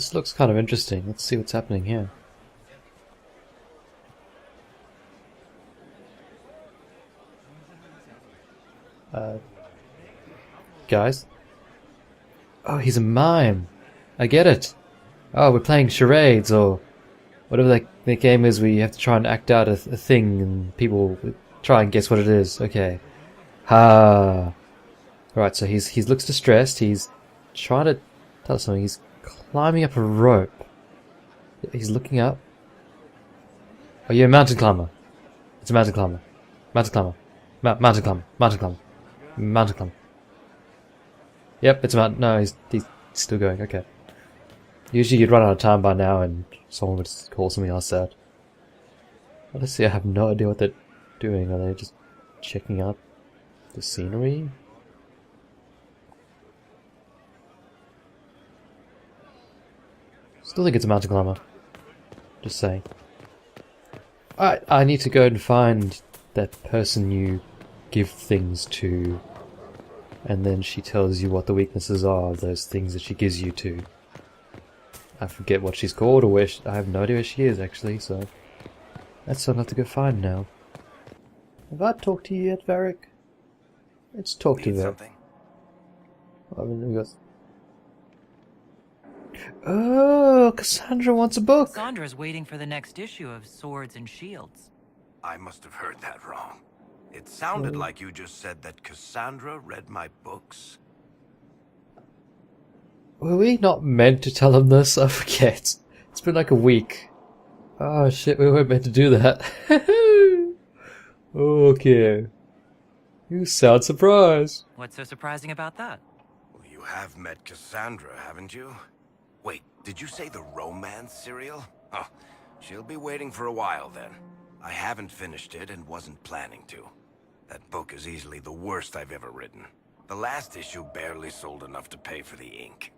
This looks kind of interesting. Let's see what's happening here. Guys? Oh, he's a mime. I get it. Oh, we're playing charades or whatever that game is where you have to try and act out a thing and people try and guess what it is. Okay. Ha. Right, so he looks distressed. He's trying to tell us something. He's climbing up a rope. He's looking up. Oh, you're a mountain climber. It's a mountain climber. Mountain climber. Mountain climber. Mountain climber. Mountain climber. Yep, it's a mountain. No, he's still going. Okay. Usually you'd run out of time by now and someone would call something else out. Honestly, I have no idea what they're doing. Are they just checking out the scenery? Still think it's a mountain climber. Just saying. I need to go and find that person you give things to, and then she tells you what the weaknesses are of those things that she gives you to. I forget what she's called or where I have no idea where she is actually, so that's what I'll have to go find now. Have I talked to you yet, Varric? Let's talk to Varric. Oh, Cassandra wants a book. Cassandra's waiting for the next issue of Swords and Shields. I must have heard that wrong. It sounded like you just said that Cassandra read my books. Were we not meant to tell him this? I forget. It's been like a week. Oh shit, we weren't meant to do that. Okay. You sound surprised. What's so surprising about that? Well, you have met Cassandra, haven't you? Wait, did you say the romance serial? Oh, she'll be waiting for a while then. I haven't finished it and wasn't planning to. That book is easily the worst I've ever written. The last issue barely sold enough to pay for the ink.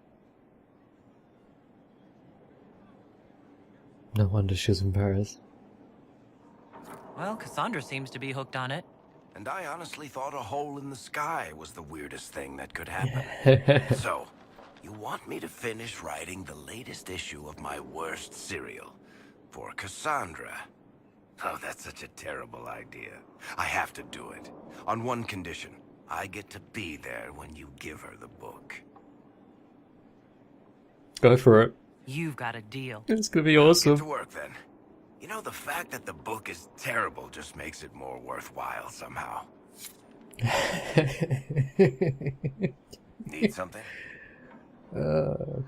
No wonder she was embarrassed. Well, Cassandra seems to be hooked on it. And I honestly thought a hole in the sky was the weirdest thing that could happen. So, you want me to finish writing the latest issue of my worst serial for Cassandra? Oh, that's such a terrible idea. I have to do it. On one condition. I get to be there when you give her the book. Go for it. You've got a deal. It's gonna be Get awesome. to work then. You know, the fact that the book is terrible just makes it more worthwhile somehow. Need something?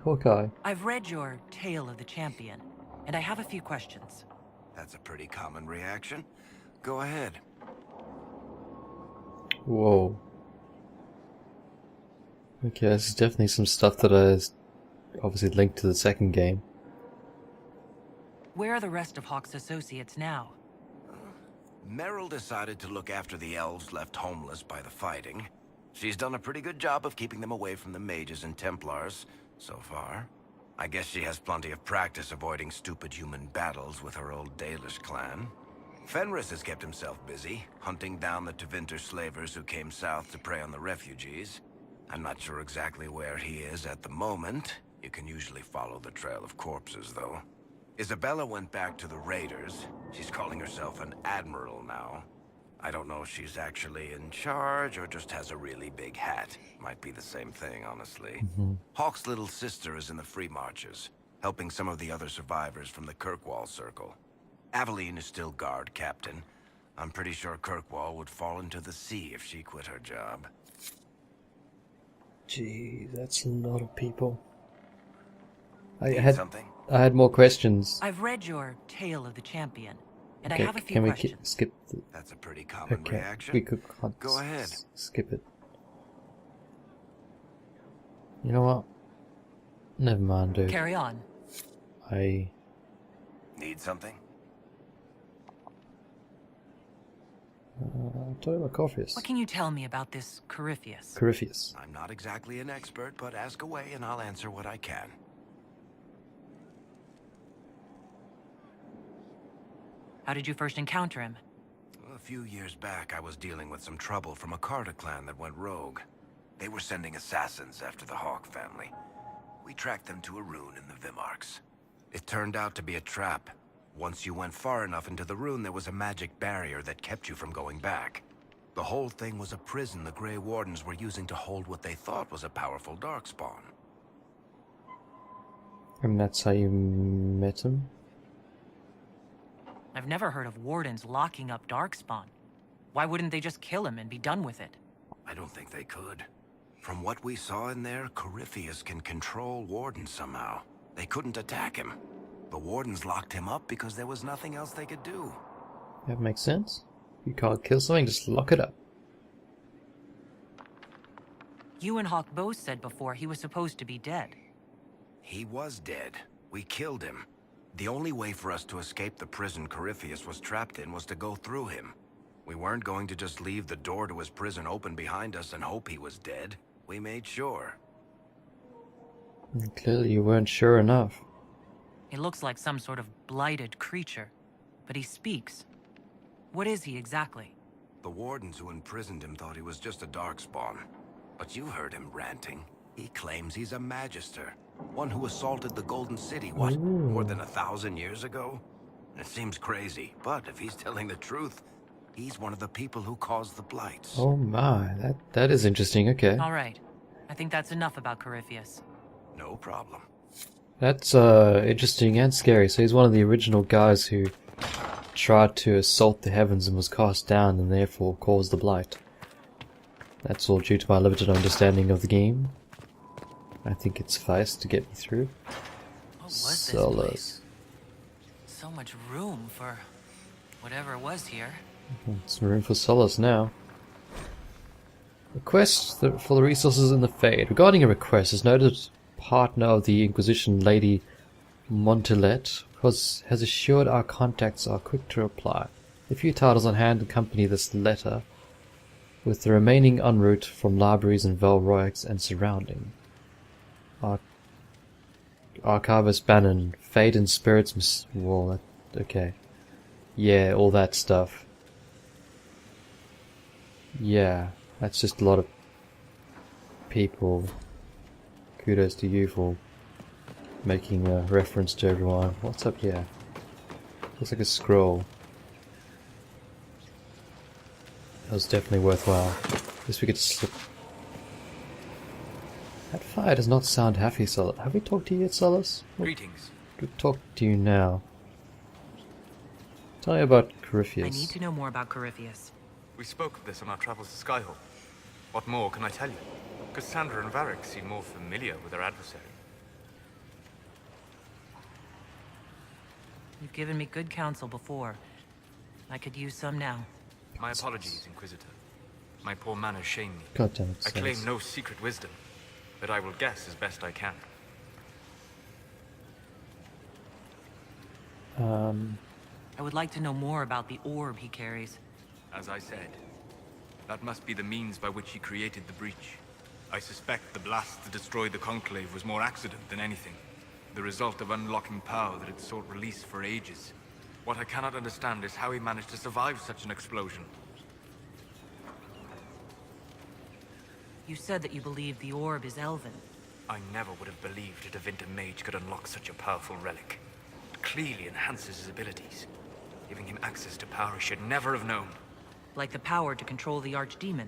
Hawkeye. I've read your Tale of the Champion, and I have a few questions. That's a pretty common reaction. Go ahead. Whoa. Okay, this is definitely some stuff that is obviously linked to the second game. Where are the rest of Hawk's associates now? Meryl decided to look after the elves left homeless by the fighting. She's done a pretty good job of keeping them away from the mages and Templars, so far. I guess she has plenty of practice avoiding stupid human battles with her old Dalish clan. Fenris has kept himself busy, hunting down the Tevinter slavers who came south to prey on the refugees. I'm not sure exactly where he is at the moment. You can usually follow the trail of corpses, though. Isabella went back to the raiders. She's calling herself an admiral now. I don't know if she's actually in charge or just has a really big hat. Might be the same thing, honestly. Hawk's little sister is in the Free Marches, helping some of the other survivors from the Kirkwall Circle. Aveline is still guard captain. I'm pretty sure Kirkwall would fall into the sea if she quit her job. Gee, that's a lot of people. I Need had something? I had more questions. I've read your Tale of the Champion, and I Okay, have a few can we questions. skip the... That's a pretty common Okay, reaction. we could Go ahead. skip it. You know what? Never mind, dude. Carry on. Need something? Tell you about Corpheus. What can you tell me about this Corypheus? Corypheus. I'm not exactly an expert, but ask away and I'll answer what I can. How did you first encounter him? A few years back, I was dealing with some trouble from a Carter clan that went rogue. They were sending assassins after the Hawk family. We tracked them to a rune in the Vimarks. It turned out to be a trap. Once you went far enough into the rune, there was a magic barrier that kept you from going back. The whole thing was a prison the Grey Wardens were using to hold what they thought was a powerful darkspawn. And that's how you met him? I've never heard of wardens locking up Darkspawn. Why wouldn't they just kill him and be done with it? I don't think they could. From what we saw in there, Corypheus can control wardens somehow. They couldn't attack him. The wardens locked him up because there was nothing else they could do. That makes sense. You can't kill something, just lock it up. You and Hawk both said before he was supposed to be dead. He was dead. We killed him. The only way for us to escape the prison Corypheus was trapped in was to go through him. We weren't going to just leave the door to his prison open behind us and hope he was dead. We made sure. And clearly you weren't sure enough. He looks like some sort of blighted creature, but he speaks. What is he exactly? The wardens who imprisoned him thought he was just a darkspawn. But you heard him ranting. He claims he's a magister. One who assaulted the Golden City, what, more than 1,000 years ago? It seems crazy, but if he's telling the truth, he's one of the people who caused the blights. Oh my, that is interesting, okay. All right. I think that's enough about Corypheus. No problem. That's interesting and scary. So he's one of the original guys who tried to assault the heavens and was cast down and therefore caused the blight. That's all due to my limited understanding of the game. I think it sufficed to get me through. What was this place? So much room for whatever was here. It's room for solace now. Request for the resources in the Fade. Regarding a request, as noted, partner of the Inquisition, Lady Montelet, has assured our contacts are quick to reply. The few titles on hand accompany this letter, with the remaining en route from libraries in Velroix and surrounding. Archivist Bannon, Fate and Spirits well, okay. Yeah, all that stuff. Yeah, that's just a lot of people. Kudos to you for making a reference to everyone. What's up here? Looks like a scroll. That was definitely worthwhile. Guess we could slip. That fire does not sound happy, Solus. Have we talked to you yet, Solus? Greetings. We'll talk to you now. Tell me about Corypheus. I need to know more about Corypheus. We spoke of this on our travels to Skyhold. What more can I tell you? Cassandra and Varric seem more familiar with their adversary. You've given me good counsel before. I could use some now. My apologies, Inquisitor. My poor manners shame me. God damn it, I claim no secret wisdom, but I will guess as best I can. I would like to know more about the orb he carries. As I said, that must be the means by which he created the breach. I suspect the blast that destroyed the Conclave was more accident than anything. The result of unlocking power that had sought release for ages. What I cannot understand is how he managed to survive such an explosion. You said that you believe the orb is elven. I never would have believed a Tevinter mage could unlock such a powerful relic. It clearly enhances his abilities, giving him access to power he should never have known. Like the power to control the Archdemon.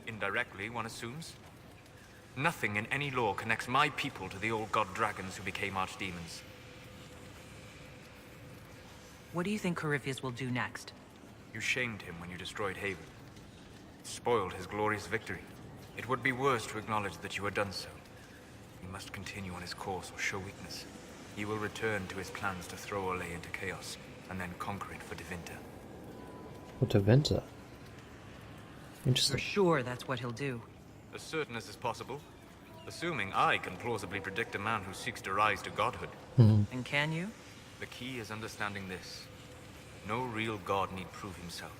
Indirectly, one assumes. Nothing in any lore connects my people to the old god dragons who became archdemons. What do you think Corypheus will do next? You shamed him when you destroyed Haven. Spoiled his glorious victory. It would be worse to acknowledge that you had done so. He must continue on his course or show weakness. He will return to his plans to throw Olay into chaos, and then conquer it for Tevinter. For Tevinter? For Interesting. sure that's what he'll do. As certain as is possible, assuming I can plausibly predict a man who seeks to rise to godhood. And can you? The key is understanding this. No real god need prove himself.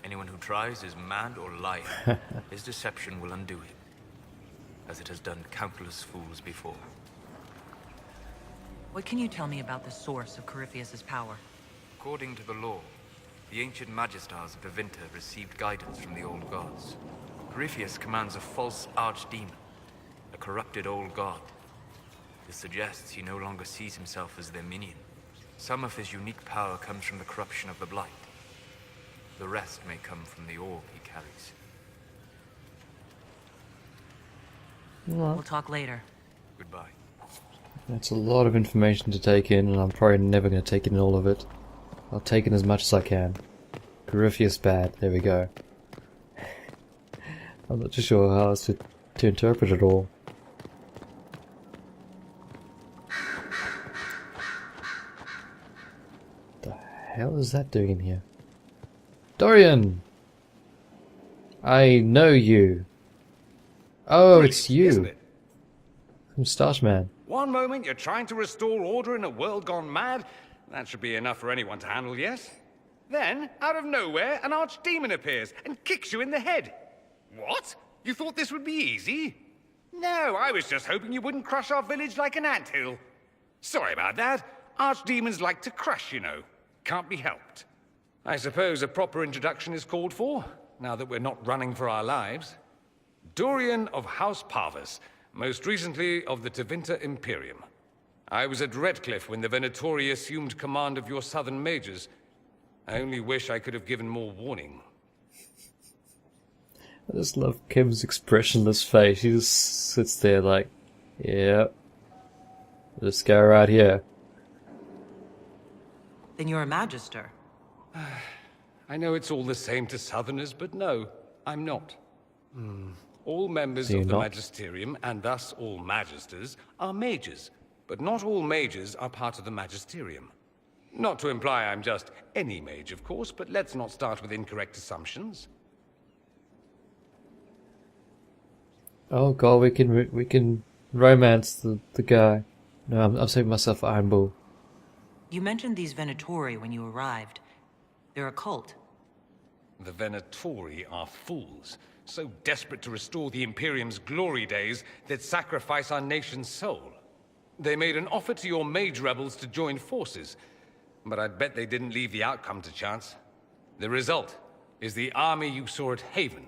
Anyone who tries is mad or lying. His deception will undo him, as it has done countless fools before. What can you tell me about the source of Corypheus's power? According to the law, the ancient Magistars of Tevinter received guidance from the old gods. Corypheus commands a false archdemon, a corrupted old god. This suggests he no longer sees himself as their minion. Some of his unique power comes from the corruption of the Blight. The rest may come from the orb he carries. We'll talk later. Goodbye. That's a lot of information to take in, and I'm probably never going to take in all of it. I'll take in as much as I can. Corypheus bad, there we go. I'm not too sure how else to interpret it all. The hell is that doing in here? Dorian! I know you. Oh, Brilliant, it's you. isn't it? From Starshman. One moment you're trying to restore order in a world gone mad. That should be enough for anyone to handle, yes? Then, out of nowhere, an archdemon appears and kicks you in the head. What? You thought this would be easy? No, I was just hoping you wouldn't crush our village like an anthill. Sorry about that. Archdemons like to crush, you know. Can't be helped. I suppose a proper introduction is called for, now that we're not running for our lives. Dorian of House Parvus, most recently of the Tevinter Imperium. I was at Redcliffe when the Venatori assumed command of your southern mages. I only wish I could have given more warning. I just love Kim's expressionless face. He just sits there like, yeah, just go right here. Then you're a Magister. I know it's all the same to southerners, but no, I'm not. All members You're of the not? Magisterium, and thus all Magisters, are mages. But not all mages are part of the Magisterium. Not to imply I'm just any mage, of course, but let's not start with incorrect assumptions. Oh god, we can romance the guy. No, I'm saving myself for Iron Bull. You mentioned these Venatori when you arrived. They're a cult. The Venatori are fools, so desperate to restore the Imperium's glory days that sacrifice our nation's soul. They made an offer to your mage rebels to join forces, but I'd bet they didn't leave the outcome to chance. The result is the army you saw at Haven.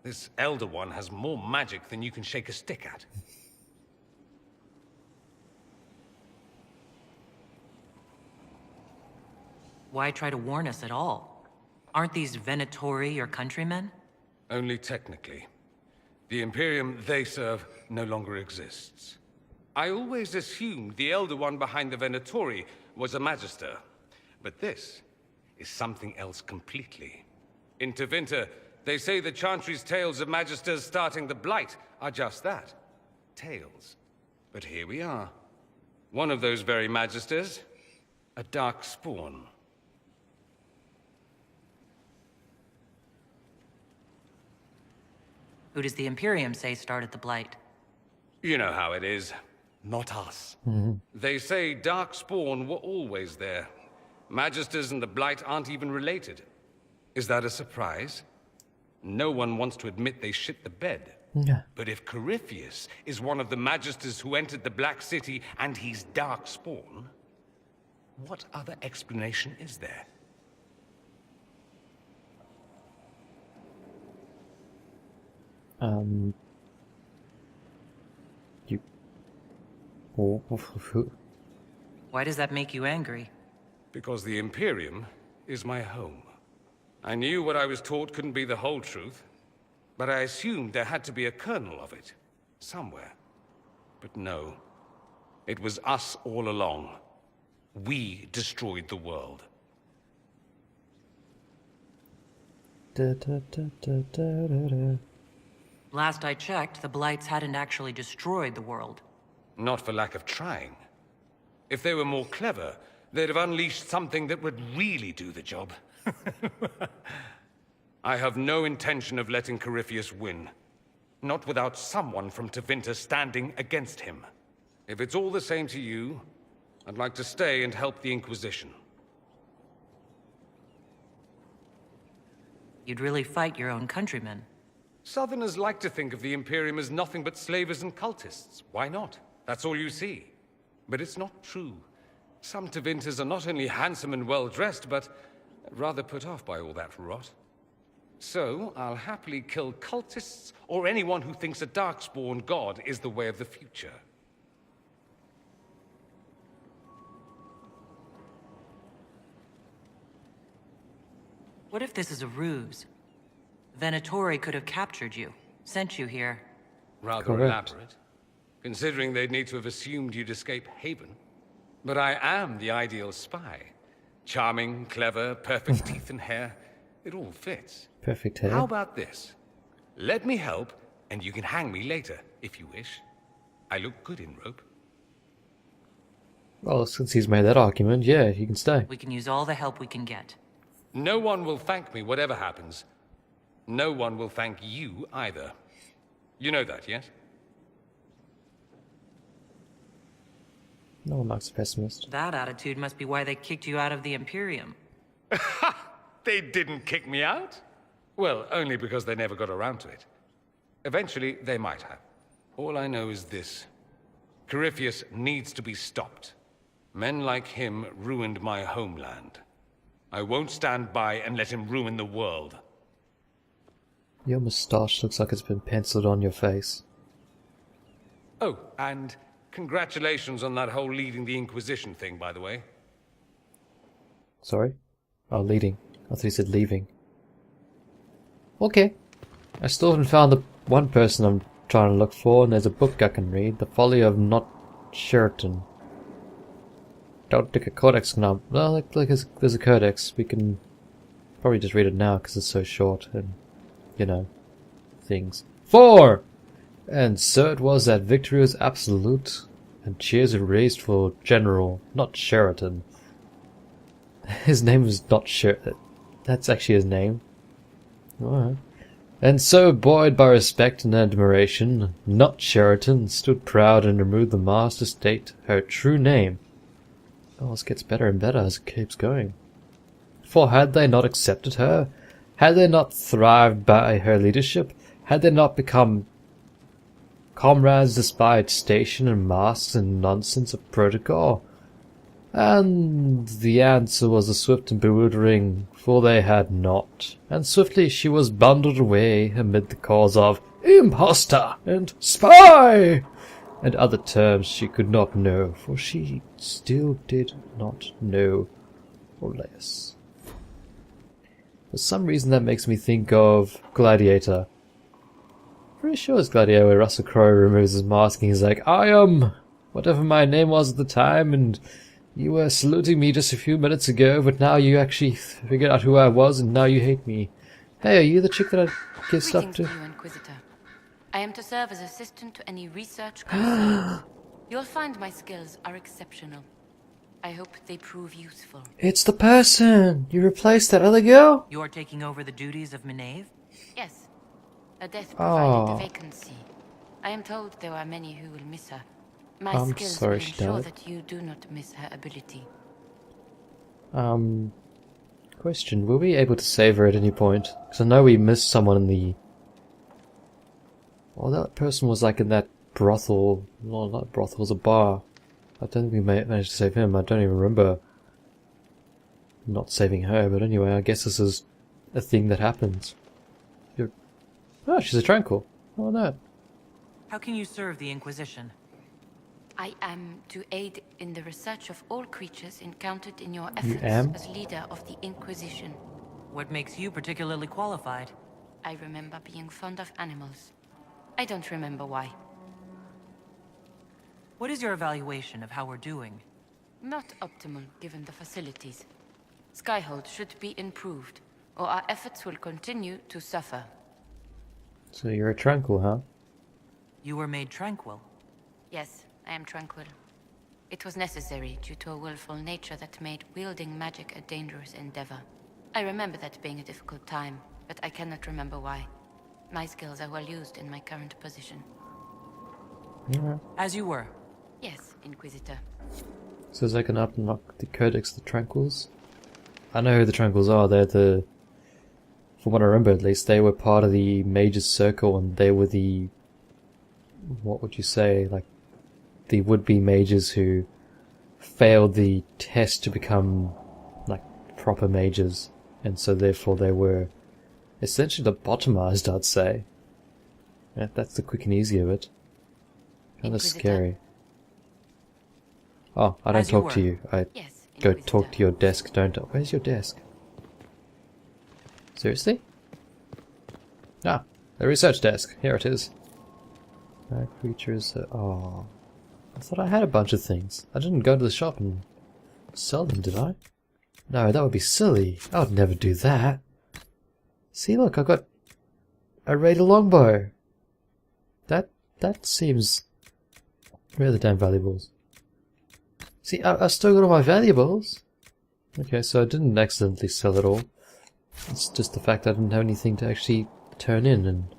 This Elder One has more magic than you can shake a stick at. Why try to warn us at all? Aren't these Venatori your countrymen? Only technically. The Imperium they serve no longer exists. I always assumed the Elder One behind the Venatori was a Magister. But this is something else completely. In Tevinter, they say the Chantry's tales of Magisters starting the Blight are just that. Tales. But here we are. One of those very Magisters, a dark spawn. Who does the Imperium say started the Blight? You know how it is. Not us. They say Darkspawn were always there. Magisters and the Blight aren't even related. Is that a surprise? No one wants to admit they shit the bed. Yeah. But if Corypheus is one of the Magisters who entered the Black City and he's Darkspawn, what other explanation is there? You. Why does that make you angry? Because the Imperium is my home. I knew what I was taught couldn't be the whole truth, but I assumed there had to be a kernel of it, somewhere. But no, it was us all along. We destroyed the world. Last I checked, the Blights hadn't actually destroyed the world. Not for lack of trying. If they were more clever, they'd have unleashed something that would really do the job. I have no intention of letting Corypheus win. Not without someone from Tevinter standing against him. If it's all the same to you, I'd like to stay and help the Inquisition. You'd really fight your own countrymen. Southerners like to think of the Imperium as nothing but slavers and cultists. Why not? That's all you see. But it's not true. Some Tevinters are not only handsome and well-dressed, but rather put off by all that rot. So, I'll happily kill cultists or anyone who thinks a Darkspawn god is the way of the future. What if this is a ruse? Venatori could have captured you, sent you here. Rather Correct. elaborate, considering they'd need to have assumed you'd escape Haven. But I am the ideal spy. Charming, clever, perfect teeth and hair. It all fits. Perfect hair. How about this? Let me help, and you can hang me later, if you wish. I look good in rope. Well, since he's made that argument, yeah, you can stay. We can use all the help we can get. No one will thank me, whatever happens. No one will thank you either. You know that, yes? No one likes a pessimist. That attitude must be why they kicked you out of the Imperium. They didn't kick me out? Well, only because they never got around to it. Eventually, they might have. All I know is this. Corypheus needs to be stopped. Men like him ruined my homeland. I won't stand by and let him ruin the world. Your moustache looks like it's been penciled on your face. Oh, and congratulations on that whole leading the Inquisition thing, by the way. Sorry? Oh, leading. I thought you said leaving. Okay. I still haven't found the one person I'm trying to look for, and there's a book I can read. The Folly of Not Sheraton. Don't take a codex now. Well, there's a codex. We can probably just read it now because it's so short and, you know, things. 4! And so it was that victory was absolute, and cheers were raised for General, not Sheraton. His name was not Sheraton. That's actually his name. Alright. And so, buoyed by respect and admiration, not Sheraton stood proud and removed the mask to state her true name. Oh, this gets better and better as it keeps going. For had they not accepted her? Had they not thrived by her leadership? Had they not become comrades despite station and masks and nonsense of protocol? And the answer was a swift and bewildering, for they had not. And swiftly she was bundled away amid the calls of imposter and spy and other terms she could not know, for she still did not know Orleus. For some reason that makes me think of Gladiator. Pretty sure it's Gladiator where Russell Crowe removes his mask and he's like, I am whatever my name was at the time, and you were saluting me just a few minutes ago, but now you actually figured out who I was, and now you hate me. Hey, are you the chick that I give stuff Greetings to? you, Inquisitor. I am to serve as assistant to any research concerns. You'll find my skills are exceptional. I hope they prove useful. It's the person! You replaced that other girl? You are taking over the duties of Minave? Yes, a death provided Oh. the vacancy. I am told there are many who will miss her. My I'm skills sorry will she ensure died. that you do not miss her ability. Question, were we able to save her at any point? Because I know we missed someone in the... Well, that person was like in that brothel. No, not brothel, it was a bar. I don't think we managed to save him. I don't even remember not saving her, but anyway, I guess this is a thing that happens. Oh, she's a tranquil. Oh, that. How can you serve the Inquisition? I am to aid in the research of all creatures encountered in your You efforts am? as leader of the Inquisition. What makes you particularly qualified? I remember being fond of animals. I don't remember why. What is your evaluation of how we're doing? Not optimal given the facilities. Skyhold should be improved, or our efforts will continue to suffer. So you're a tranquil, huh? You were made tranquil. Yes, I am tranquil. It was necessary due to a willful nature that made wielding magic a dangerous endeavor. I remember that being a difficult time, but I cannot remember why. My skills are well used in my current position. Alright. As you were. Yes, Inquisitor. So I can unlock the Codex of the Tranquils. I know who the Tranquils are. They're the... From what I remember at least, they were part of the Mage's Circle, and they were the... What would you say? Like, the would-be mages who failed the test to become, like, proper mages. And so therefore they were essentially lobotomized, I'd say. Yeah, that's the quick and easy of it. Kinda Inquisitor. scary. Oh, I don't As you talk to were. you. I Yes, go Inquisitor. talk to your desk, don't I? Where's your desk? Seriously? Ah, the research desk. Here it is. Creatures. Oh, I thought I had a bunch of things. I didn't go to the shop and sell them, did I? No, that would be silly. I would never do that. See, look, I got a rated longbow. That seems... Where are the damn valuables? See, I still got all my valuables. Okay, so I didn't accidentally sell it all. It's just the fact I didn't have anything to actually turn in, and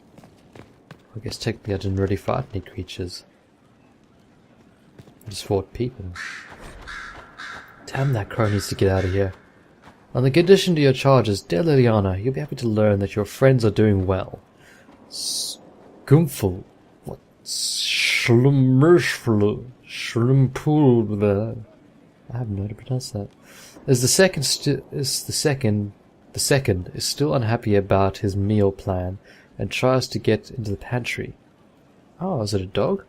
I guess technically I didn't really fight any creatures. I just fought people. Damn, that crow needs to get out of here. On the condition to your charges, dear Liliana, you'll be happy to learn that your friends are doing well. Skumful. What? Schlummerschflu. Schlumpul. I have no way to pronounce that. The second is still unhappy about his meal plan and tries to get into the pantry. Oh, is it a dog?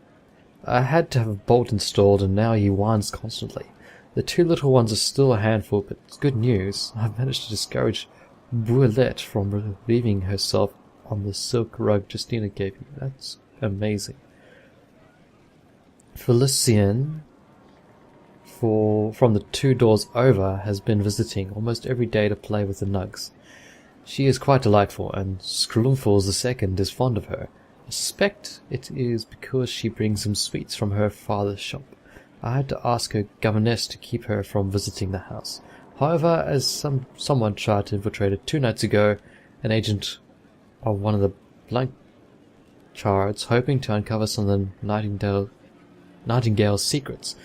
I had to have a bolt installed and now he whines constantly. The two little ones are still a handful, but it's good news. I've managed to discourage Brulette from relieving herself on the silk rug Justina gave you. That's amazing. Felicien, from the 2 doors over, has been visiting almost every day to play with the nugs. She is quite delightful, and Skrulumfals II is fond of her. I suspect it is because she brings him sweets from her father's shop. I had to ask her governess to keep her from visiting the house. However, as someone tried to infiltrate it 2 nights ago, an agent of one of the Blanchards, hoping to uncover some of the Nightingale's secrets.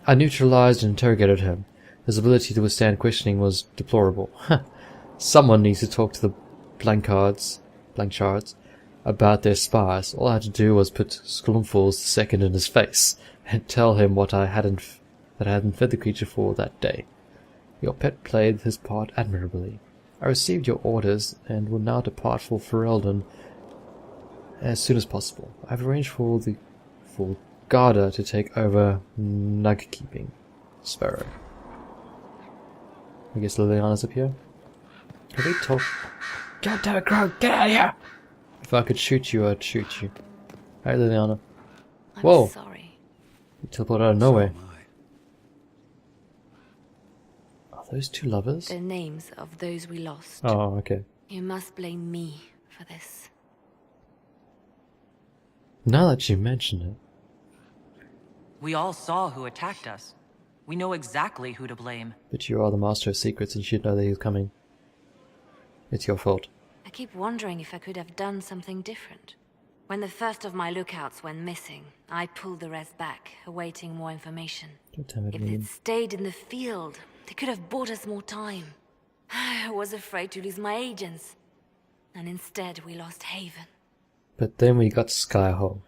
I neutralized and interrogated him. His ability to withstand questioning was deplorable. Someone needs to talk to the Blanchards about their spies. All I had to do was put Sklumfals II in his face and tell him that I hadn't fed the creature for that day. Your pet played his part admirably. I received your orders and will now depart for Ferelden as soon as possible. I have arranged for Garda to take over nug keeping. Sparrow. I guess Liliana's up here. Can we talk? God damn it, Crow! Get out of here! If I could shoot you, I'd shoot you. Hey, Liliana. Whoa! Sorry. You teleported out of nowhere. Are those 2 lovers? The names of those we lost. Oh, okay. You must blame me for this. Now that you mention it. We all saw who attacked us. We know exactly who to blame. But you are the master of secrets and should know that he was coming. It's your fault. I keep wondering if I could have done something different. When the first of my lookouts went missing, I pulled the rest back, awaiting more information. God damn it, If Ian. they'd stayed in the field, they could have bought us more time. I was afraid to lose my agents. And instead we lost Haven. But then we got Skyhold.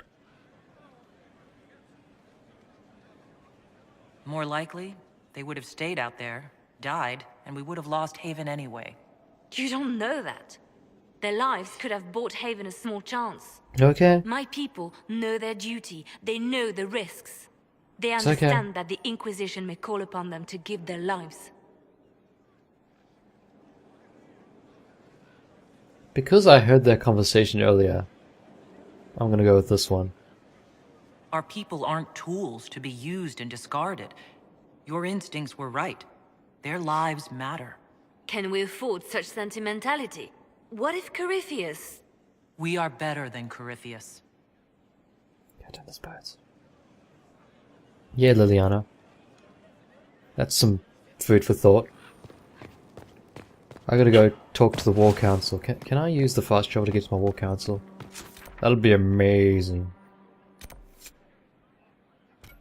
More likely, they would have stayed out there, died, and we would have lost Haven anyway. You don't know that. Their lives could have bought Haven a small chance. Okay. My people know their duty. They know the risks. They It's okay. understand that the Inquisition may call upon them to give their lives. Because I heard that conversation earlier, I'm gonna go with this one. Our people aren't tools to be used and discarded. Your instincts were right. Their lives matter. Can we afford such sentimentality? What if Corypheus... We are better than Corypheus. God damn, those birds. Yeah, Liliana. That's some food for thought. I gotta go talk to the War Council. Can I use the fast travel to get to my War Council? That'll be amazing.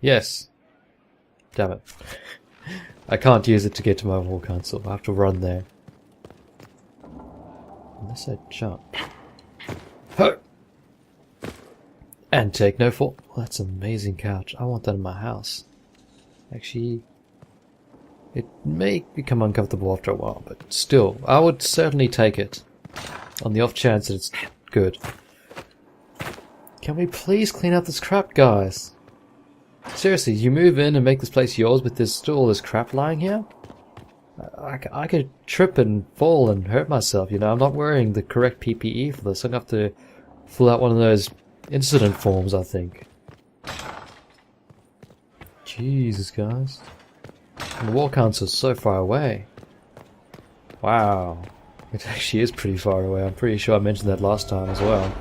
Yes. Damn it. I can't use it to get to my War Council. I have to run there. Unless I jump. Ho! And take no fall. Well, that's an amazing couch. I want that in my house. Actually, it may become uncomfortable after a while, but still, I would certainly take it. On the off chance that it's good. Can we please clean up this crap, guys? Seriously, you move in and make this place yours, but there's still all this crap lying here? I could trip and fall and hurt myself, you know. I'm not wearing the correct PPE for this. I'm going to have to fill out one of those incident forms, I think. Jesus, guys. And the wall counts are so far away. Wow. It actually is pretty far away. I'm pretty sure I mentioned that last time as well.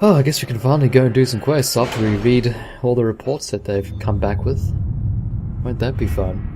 Oh, I guess we can finally go and do some quests after we read all the reports that they've come back with. Won't that be fun?